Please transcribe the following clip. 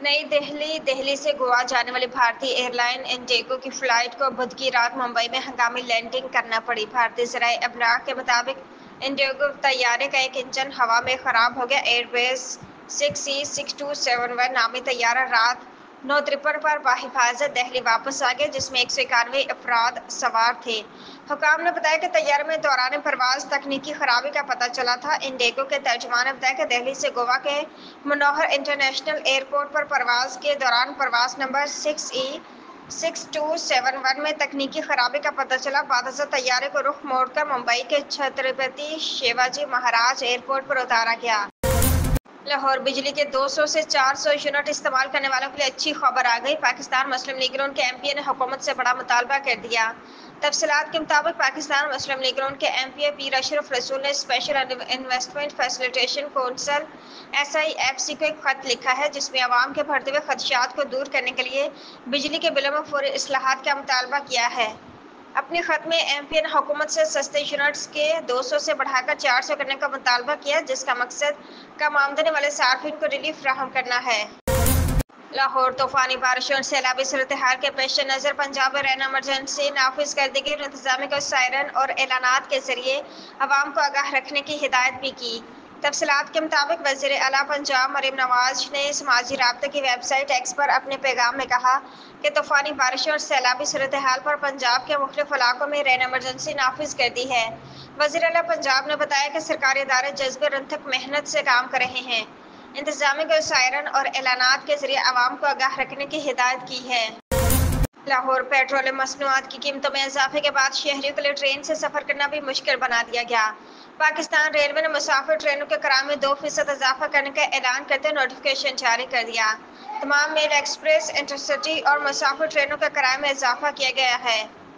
नई दिल्ली से गोवा जाने वाली भारतीय एयरलाइन इंडिगो की फ्लाइट को बुध की रात मुंबई में हंगामी लैंडिंग करना पड़ी। भारतीय ज़राए अबलाग के मुताबिक इंडिगो तैयारे का एक इंजन हवा में खराब हो गया। एयरबेस 6E6271 नामी तैयारा रात 9:53 पर बाहिफाजत दिल्ली वापस आ गया, जिसमें 191 अफराद सवार थे। हुकाम ने बताया कि तैयारे में दौरान परवाज तकनीकी खराबी का पता चला था। इंडिगो के तर्जुमान ने बताया कि दिल्ली से गोवा के मनोहर इंटरनेशनल एयरपोर्ट पर परवाज के दौरान प्रवास नंबर 6E6271 में तकनीकी खराबी का पता चला। बादशाह तैयारे को रुख मोड़कर मुंबई के छत्रपति शिवाजी महाराज एयरपोर्ट पर उतारा गया। लाहौर बिजली के 200 से 400 यूनिट इस्तेमाल करने वालों के लिए अच्छी खबर आ गई। पाकिस्तान मुस्लिम लीग नून के एमपीए ने हुकूमत से बड़ा मुतालबा कर दिया। तफसीलात के मुताबिक पाकिस्तान मुस्लिम लीग नून के एमपीए पीर अशरफ रसूल ने special investment facilitation council SIFC को एक खत लिखा है, जिसमें अवाम के बढ़ते हुए खदशात को दूर करने के लिए बिजली के बिलों में फौरी इस्लाहात का मुतालबा किया है। अपने खत में एमपीए ने हुकूमत से सस्ते यूनिट्स के 200 से बढ़ाकर 400 करने का मुतालबा किया, जिसका मकसद कम आमदनी वाले सार्फिन को रिलीफ फराहम करना है। लाहौर तूफानी बारिशों और सैलाबी सूरत हाल के पेश नज़र पंजाब में रहना इमरजेंसी नाफिज कर दी गई। इंतजामिया को सायरन और एलानात के जरिए अवाम को आगाह रखने की हिदायत भी की। तफसीलात के मुताबिक वज़ीर आला पंजाब मरीम नवाज ने समाजी राब्ते की वेबसाइट एक्स पर अपने पैगाम में कहा कि तूफानी बारिशों और सैलाबी सूरत हाल पर पंजाब के मुख्तलिफ इलाकों में रहना इमरजेंसी नाफिज कर दी है। वज़ीर आला पंजाब ने बताया कि सरकारी इदारे जज्बे रंथक मेहनत से काम कर रहे हैं। इंतजामिया को सायरन और एलानात के जरिए आवाम को आगाह रखने की हिदायत की है। लाहौर पेट्रोलियम मसनूआत की कीमतों में इजाफे के बाद शहरियों के लिए ट्रेन से सफर करना भी मुश्किल बना दिया गया। पाकिस्तान रेलवे ने मुसाफिर ट्रेनों के किराए में 2% इजाफा करने का ऐलान करते नोटिफिकेशन जारी कर दिया। तमाम मेल एक्सप्रेस, इंटरसिटी और मुसाफिर ट्रेनों के किराए में इजाफा किया गया है।